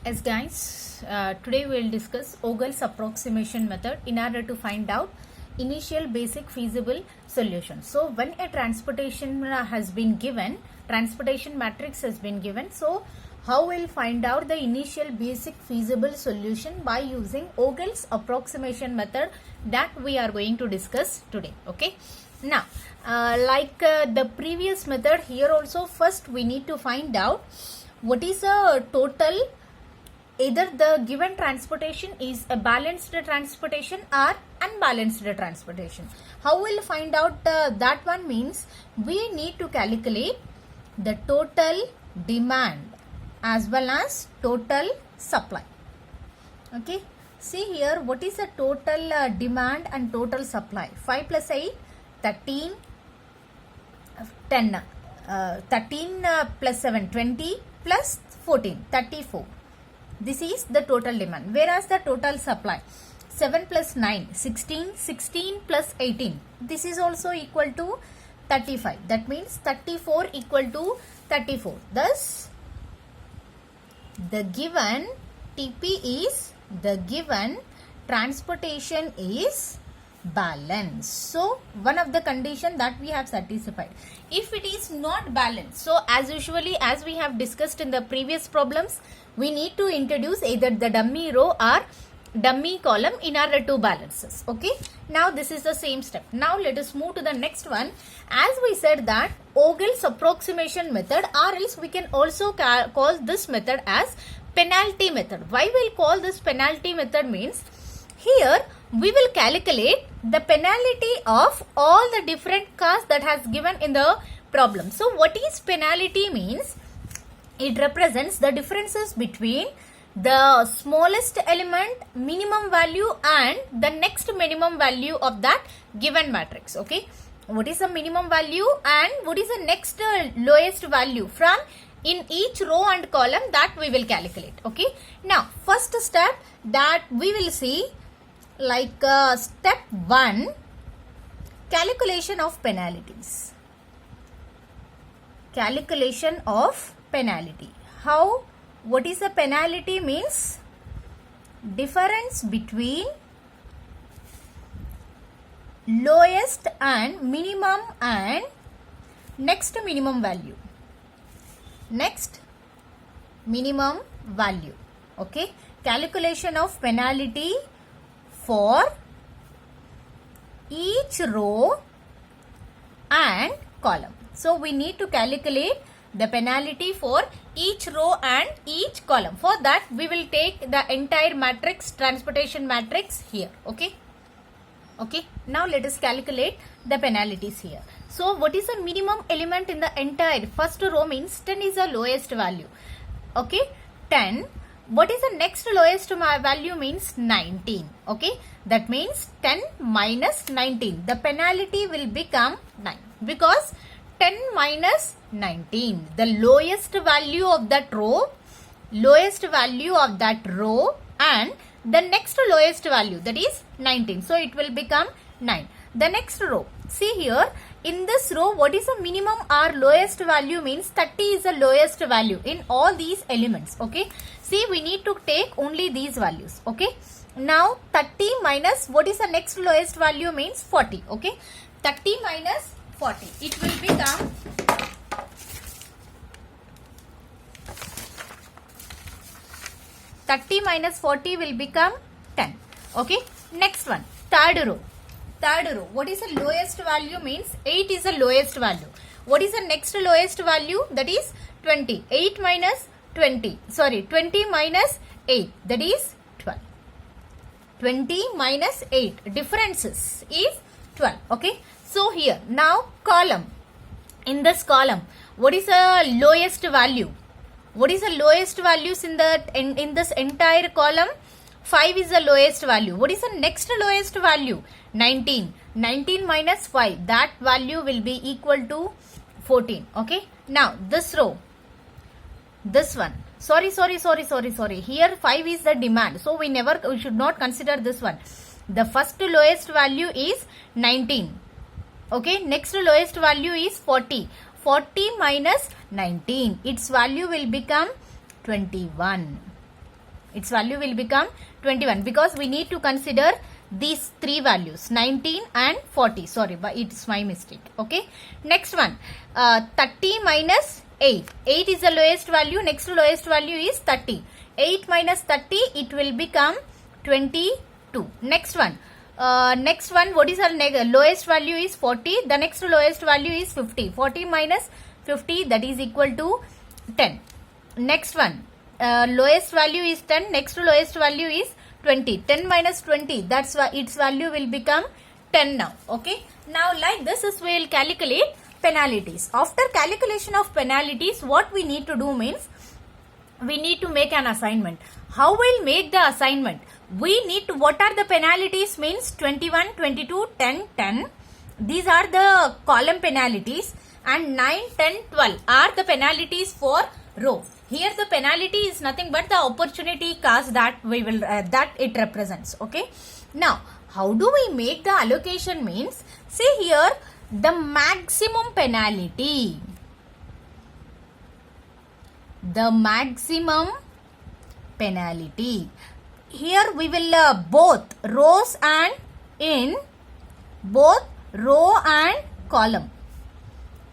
Yes guys, today we will discuss Ogle's approximation method in order to find out initial basic feasible solution. So when a transportation has been given, transportation matrix has been given, so how we'll find out the initial basic feasible solution by using Ogle's approximation method that we are going to discuss today. Okay. Now, like the previous method, here also first we need to find out what is a total. Either the given transportation is a balanced transportation or unbalanced transportation. How we'll find out that one means we need to calculate the total demand as well as total supply. Okay. See here, what is the total demand and total supply? 5 plus 8, 13, 10, 13 plus 7, 20 plus 14, 34. This is the total demand. Whereas the total supply, 7 plus 9, 16, 16 plus 18. This is also equal to 35. That means 34 equal to 34. Thus, the given TP is, the given transportation is balanced. So, one of the condition that we have satisfied. If it is not balanced, so as usually as we have discussed in the previous problems, we need to introduce either the dummy row or dummy column in order to balances. Okay. Now this is the same step. Now let us move to the next one. As we said that Ogle's approximation method, or else we can also call this method as penalty method. Why we'll call this penalty method means here we will calculate the penalty of all the different costs that has given in the problem. So what is penalty means? It represents the differences between the smallest element minimum value and the next minimum value of that given matrix. Okay. What is the minimum value and what is the next lowest value from in each row and column that we will calculate. Okay. Now first step that we will see, like step 1, calculation of penalties. Calculation of penalty. How? What is a penalty means? Difference between lowest and minimum and next minimum value. Next minimum value. Okay. Calculation of penalty for each row and column. So we need to calculate the penalty for each row and each column. For that we will take the entire matrix, transportation matrix here. Okay. Okay. Now let us calculate the penalties here. So what is the minimum element in the entire first row means 10 is the lowest value. Okay. 10. What is the next lowest value means 19. Okay. That means 10 minus 19. The penalty will become 9 because 10 minus 19. The lowest value of that row, and the next lowest value, that is 19. So it will become 9. The next row. See here, in this row, what is the minimum or lowest value means 30 is the lowest value in all these elements. Okay. See, we need to take only these values. Okay. Now 30 minus what is the next lowest value means 40. Okay. 30 minus 40. It will become 30 minus 40 will become 10. Okay. Next one. Third row. What is the lowest value means 8 is the lowest value. What is the next lowest value? That is 20. 8 minus 20. Sorry, 20 minus 8. That is 12. 20 minus 8. Differences is 12. Okay. So here now column. In this column, what is the lowest value? What is the lowest values in this entire column? 5 is the lowest value. What is the next lowest value? 19. 19 minus 5. That value will be equal to 14. Okay. Now this row. This one. Sorry. Here 5 is the demand. So we should not consider this one. The first lowest value is 19. Okay. Next lowest value is 40. 40 minus 19. Its value will become 21. Its value will become 21 because we need to consider these three values 19 and 40. Sorry, but it's my mistake. Okay. Next one, 30 minus 8. 8 is the lowest value. Next lowest value is 30. 8 minus 30, it will become 22. Next one, what is our lowest value is 40. The next lowest value is 50. 40 minus 50, that is equal to 10. Next one, lowest value is 10. Next lowest value is 20. 10 minus 20, that's why its value will become 10 now. Okay. Now like this is we will calculate penalties. After calculation of penalties, what we need to do means we need to make an assignment. How we'll make the assignment? We need to, what are the penalties means 21, 22, 10, 10. These are the column penalties, and 9, 10, 12 are the penalties for row. Here the penalty is nothing but the opportunity cost that we will that it represents. Okay. Now how do we make the allocation means, see here the maximum penalty. The maximum penalty. Here we will both rows and in both row and column.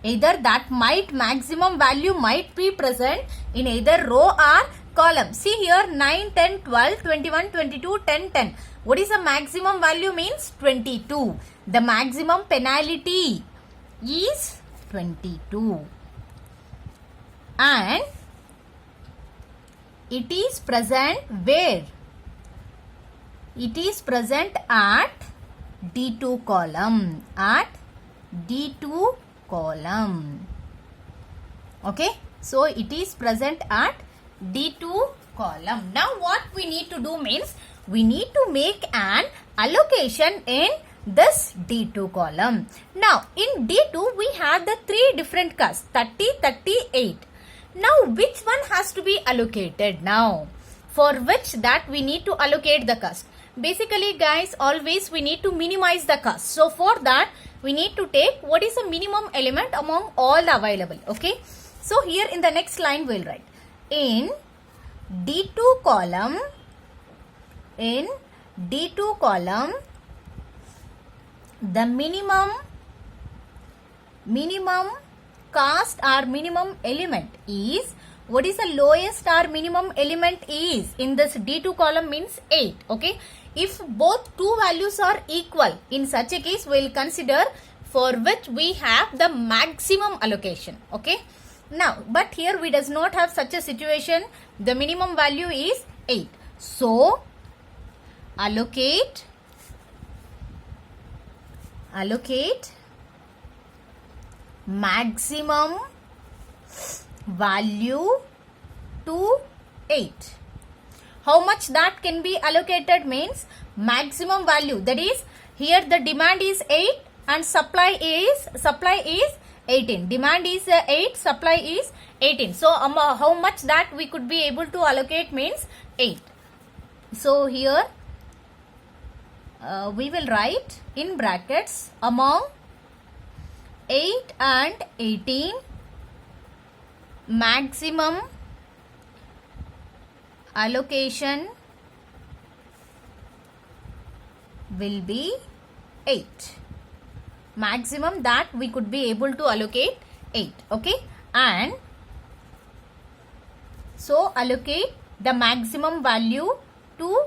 Either that maximum value might be present in either row or column. See here 9, 10, 12, 21, 22, 10, 10. What is the maximum value means 22. The maximum penalty is 22. And it is present where? It is present at D2 column. At D2 column. Okay. So it is present at D2 column. Now what we need to do means we need to make an allocation in this D2 column. Now in D2 we have the three different costs 30, 38. Now which one has to be allocated now? For which that we need to allocate the cost. Basically guys, always we need to minimize the cost. So for that we need to take what is the minimum element among all the available. Okay. So here in the next line we will write in D2 column, the minimum cost or minimum element is, what is the lowest or minimum element is in this D2 column means 8. Okay. If both two values are equal, in such a case we will consider for which we have the maximum allocation. Okay. Now but here we does not have such a situation. The minimum value is 8. So allocate maximum value to 8. How much that can be allocated means maximum value, that is here the demand is 8 and supply is 18. Demand is 8, supply is 18. So how much that we could be able to allocate means 8. So here we will write in brackets among 8 and 18 maximum allocation will be 8. Maximum that we could be able to allocate 8. Okay. And so allocate the maximum value to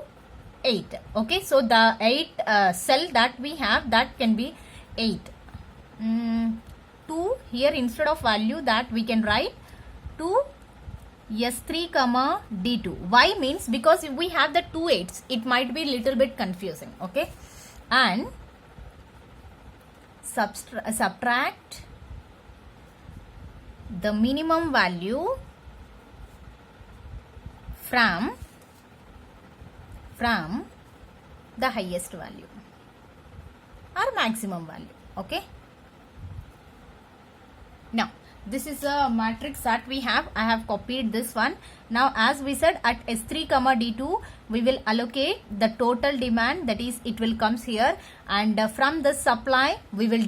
8. Okay. So the 8 cell that we have, that can be 8. 2 here instead of value that we can write 2 S3 comma D2. Why means because if we have the 2 8s, it might be little bit confusing. Okay. And subtract the minimum value from the highest value or maximum value. Okay. Now this is a matrix that we have. I have copied this one. Now as we said, at S3 comma D2 we will allocate the total demand, that is it will comes here, and from the supply we will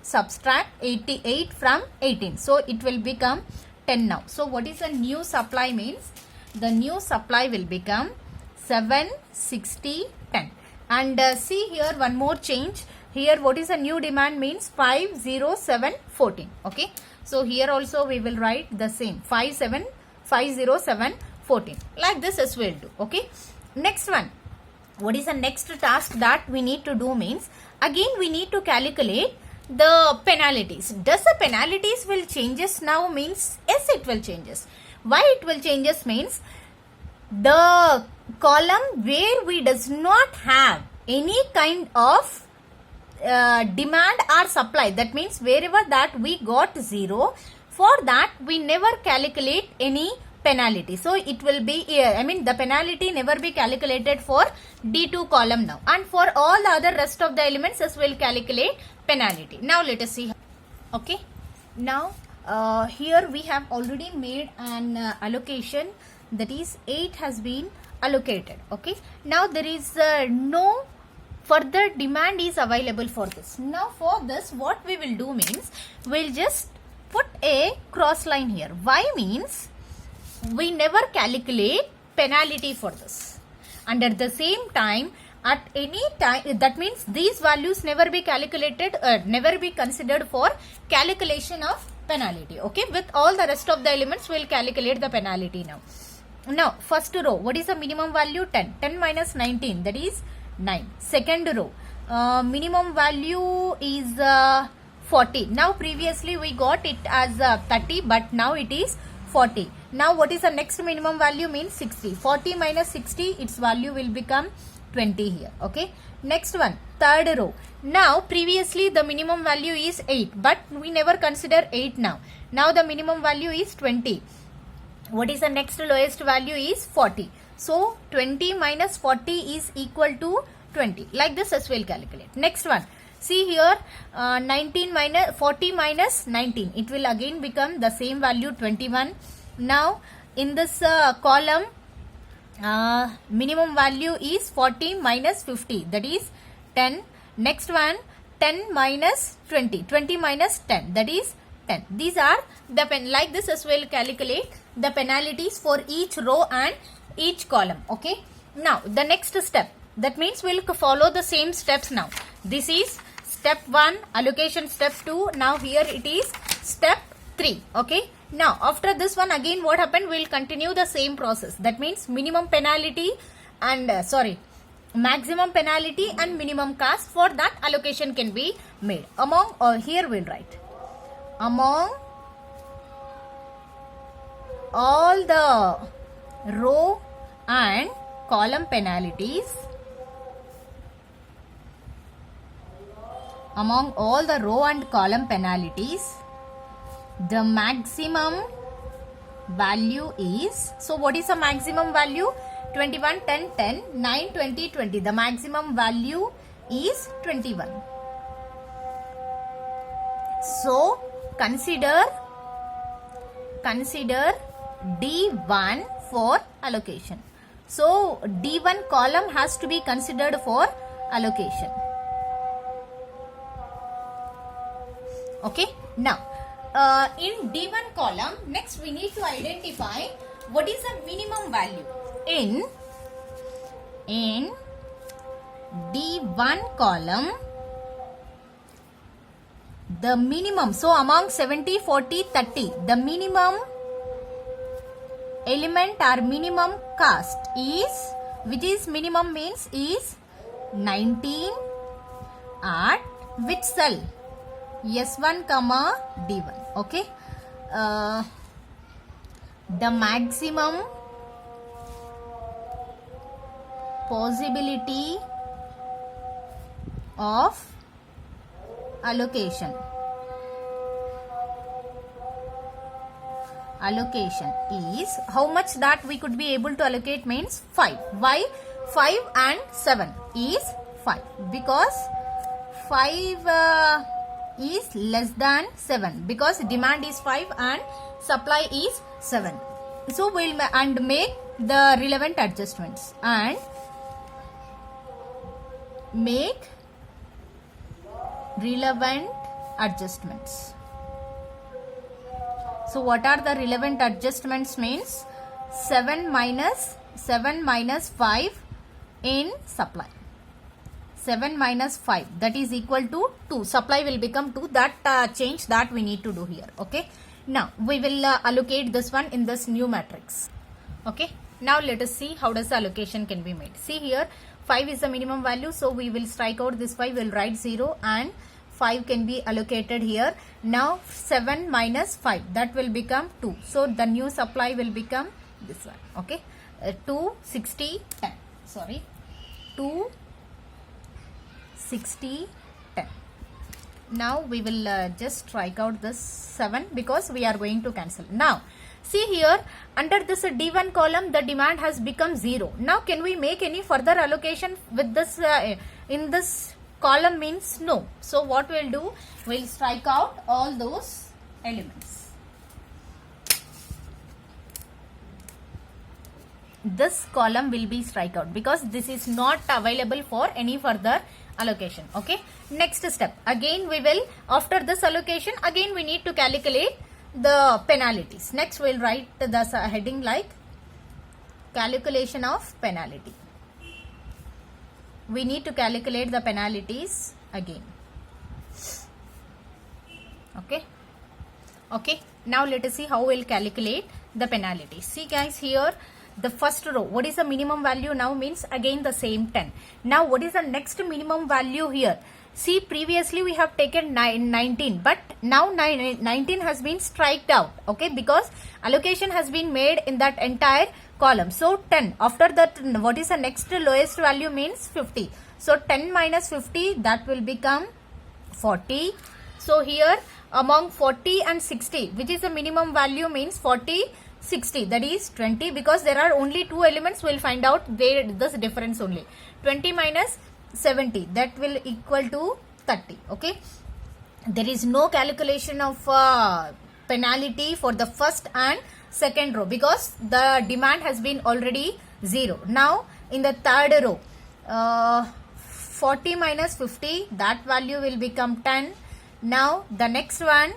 subtract 88 from 18. So it will become 10 now. So what is a new supply means? The new supply will become 7, 60, 10. And see here one more change. Here what is a new demand means 5, 0, 7, 14. Okay. So here also we will write the same 5, 7, 5, 0, 7, 14. Like this as well do. Okay. Next one. What is the next task that we need to do means again we need to calculate the penalties. Does the penalties will changes now means yes it will changes. Why it will changes means the column where we does not have any kind of demand or supply, that means wherever that we got 0, for that we never calculate any penalty. So it will be the penalty never be calculated for D2 column now, and for all the other rest of the elements as will calculate penalty. Now let us see. Okay, now here we have already made an allocation, that is 8 has been allocated. Okay, now there is no further demand is available for this. Now for this what we will do means we'll just put a cross line here. Why means we never calculate penalty for this, and at the same time at any time, that means these values never be calculated, never be considered for calculation of penalty. Okay, with all the rest of the elements we will calculate the penalty now. Now first row, what is the minimum value? 10. 10 minus 19, that is 9. Second row, minimum value is 40. Now previously we got it as 30, but now it is 40. Now what is the next minimum value means 60. 40 minus 60, its value will become 20 here. Okay, next one, third row. Now previously the minimum value is 8, but we never consider 8 now. Now the minimum value is 20. What is the next lowest value is 40. So 20 minus 40 is equal to 20. Like this as we'll calculate. Next one. See here 19 minus 40 minus 19. It will again become the same value 21. Now in this column minimum value is 40 minus 50, that is 10. Next one 10 minus 20. 20 minus 10, that is 10. These are the like this as well calculate the penalties for each row and each column. Okay, now the next step, that means we'll follow the same steps now. This is step 1, allocation step 2. Now here it is step 3. Okay, now after this one again what happened, we'll continue the same process. That means minimum penalty and maximum penalty and minimum cost, for that allocation can be made among, or here we'll write among all the row and column penalties, among all the row and column penalties, the maximum value is, so what is the maximum value? 21, 10, 10, 9, 20, 20. The maximum value is 21. So consider D1 for allocation. So D1 column has to be considered for allocation. Okay, now in D1 column, next we need to identify what is the minimum value. In D1 column, the minimum, so among 70, 40, 30, the minimum element or minimum cost is, which is minimum means is 19 at which cell? S1 comma D1. Okay, the maximum possibility of allocation is how much that we could be able to allocate means 5. Why 5 and 7 is 5? Because 5 is less than 7, because demand is 5 and supply is 7. So we'll make the relevant adjustments and make relevant adjustments. So what are the relevant adjustments means 7 minus 7 minus 5 in supply. 7 minus 5, that is equal to 2. Supply will become 2. That change that we need to do here. Okay. Now we will allocate this one in this new matrix. Okay. Now let us see how does the allocation can be made. See here, 5 is the minimum value, so we will strike out this 5, will write 0, and 5 can be allocated here. Now 7 minus 5, that will become 2. So the new supply will become this one. Okay. 2, 60, 10. Sorry. 2, 60, 10. Now we will just strike out this 7 because we are going to cancel. Now see here, under this D1 column, the demand has become 0. Now can we make any further allocation with this in this column? Means no. So what we'll do, we'll strike out all those elements. This column will be strike out because this is not available for any further allocation. Okay. Next step, again we will, after this allocation, again we need to calculate the penalties. Next we'll write the heading like calculation of penalty. We need to calculate the penalties again. Okay. Okay. Now let us see how we'll calculate the penalties. See guys, here the first row, what is the minimum value now? Means again the same 10. Now what is the next minimum value here? See, previously we have taken 19, but now 19 has been striked out. Okay, because allocation has been made in that entire column. So 10, after that what is the next lowest value? Means 50. So 10 minus 50, that will become 40. So here among 40 and 60, which is the minimum value? Means 40, 60, that is 20, because there are only two elements. We'll find out this difference only. 20 minus 70, that will equal to 30. Okay, there is no calculation of penalty for the first and second row because the demand has been already 0. Now in the third row, 40 minus 50, that value will become 10. Now the next one,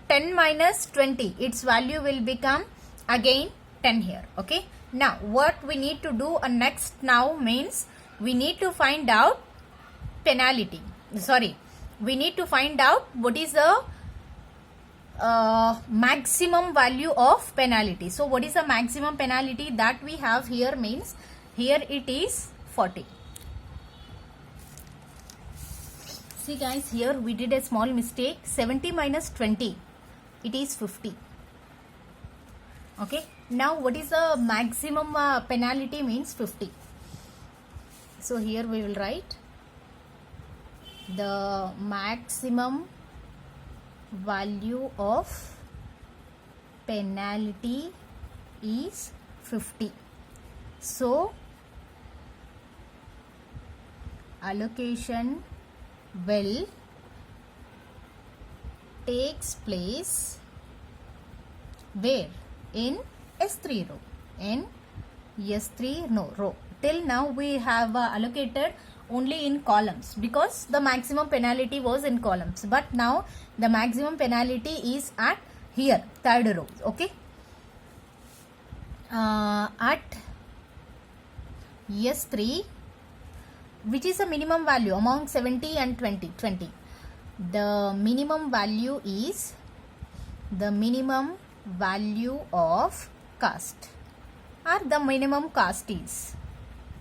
10 minus 20, its value will become again 10 here. Okay, now what we need to do next now means we need to find out penalty. Sorry, we need to find out what is the maximum value of penalty. So what is the maximum penalty that we have here? Means here it is 40. See guys, here we did a small mistake. 70 minus 20, it is 50. Okay, now what is the maximum penalty? Means 50. So here we will write the maximum value of penalty is 50. So allocation will takes place where? In S3 row. In S3 row. Till now we have allocated only in columns because the maximum penalty was in columns, but now the maximum penalty is at here, third row. Okay, at S3, which is the minimum value among 70 and 20. The minimum value is the minimum value of cost, or the minimum cost is,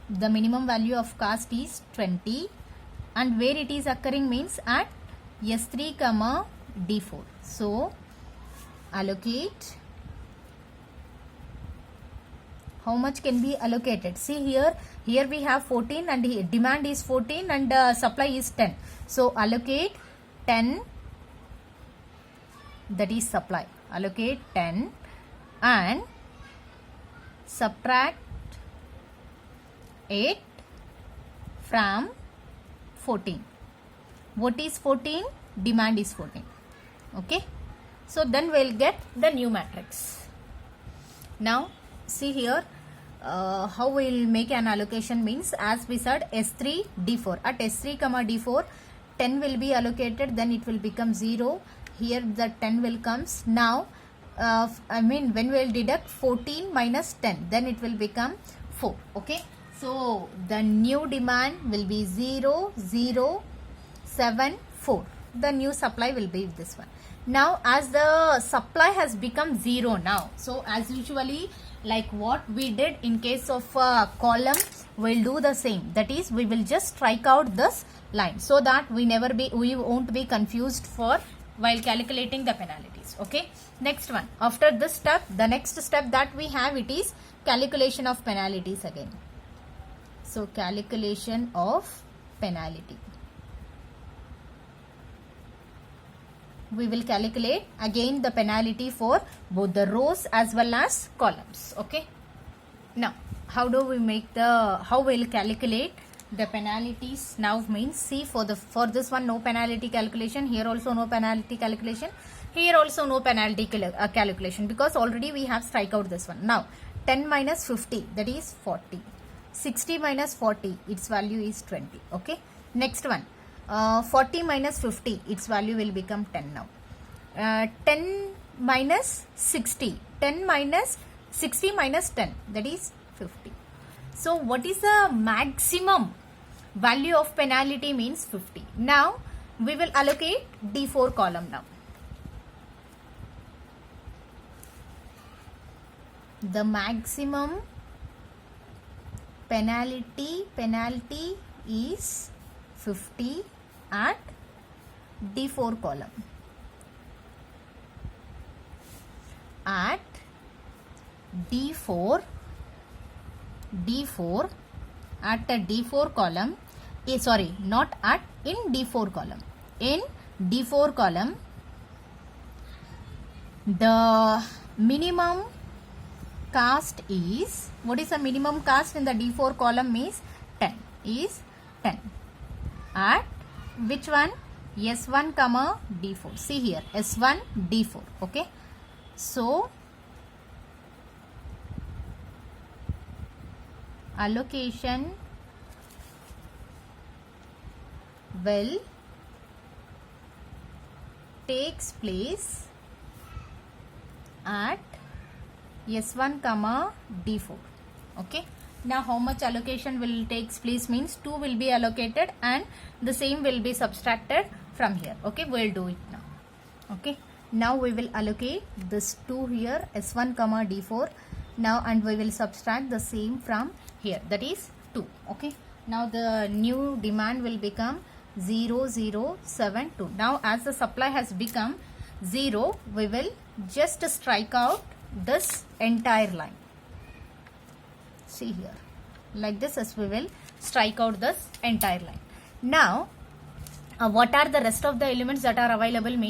the minimum value of cost is 20, and where it is occurring means at S3 comma D4. So allocate, how much can be allocated? See here we have 14 and here demand is 14 and supply is 10. So allocate 10, that is supply. Allocate 10 and subtract 8 from 14. What is 14? Demand is 14. Okay. So then we'll get the new matrix. Now see here how we'll make an allocation means, as we said, S3 D4. At S3 comma D4, 10 will be allocated, then it will become 0. Here the 10 will comes. Now when we will deduct 14 minus 10, then it will become 4. Okay, so the new demand will be 0, 0, 7, 4. The new supply will be this one. Now as the supply has become 0 now, so as usually like what we did in case of column, we'll do the same. That is, we will just strike out this line so that we won't be confused for while calculating the penalties. Okay, next one, after this step, the next step that we have, it is calculation of penalties again. So calculation of penalty, we will calculate again the penalty for both the rows as well as columns. Okay, now how we'll calculate the penalties now means, see, for this one no penalty calculation, here also no penalty calculation, here also no penalty calculation, because already we have strike out this one. Now 10 minus 50, that is 40. 60 minus 40, its value is 20. Okay, next one, 40 minus 50, its value will become 10 now. 10 minus 60, 10 minus 60 minus 10, that is 50. So what is the maximum value of penalty means 50. Now we will allocate D4 column now. The maximum penalty is 50 at D4 column. At D4 at the D4 column, sorry, not at, in D4 column. In D4 column, the minimum cast is, what is the minimum cast in the D4 column is 10, is 10. At which one? S1 comma D4. See here, S1 D4. Okay, so allocation will takes place at S1 comma D4. Okay, now how much allocation will takes place means 2 will be allocated and the same will be subtracted from here. Okay, we'll do it now. Okay, now we will allocate this 2 here, S1 comma D4 now, and we will subtract the same from here, that is 2. Okay, now the new demand will become 0072. Now as the supply has become 0, we will just strike out this entire line. See here, like this, as we will strike out this entire line. Now what are the rest of the elements that are available means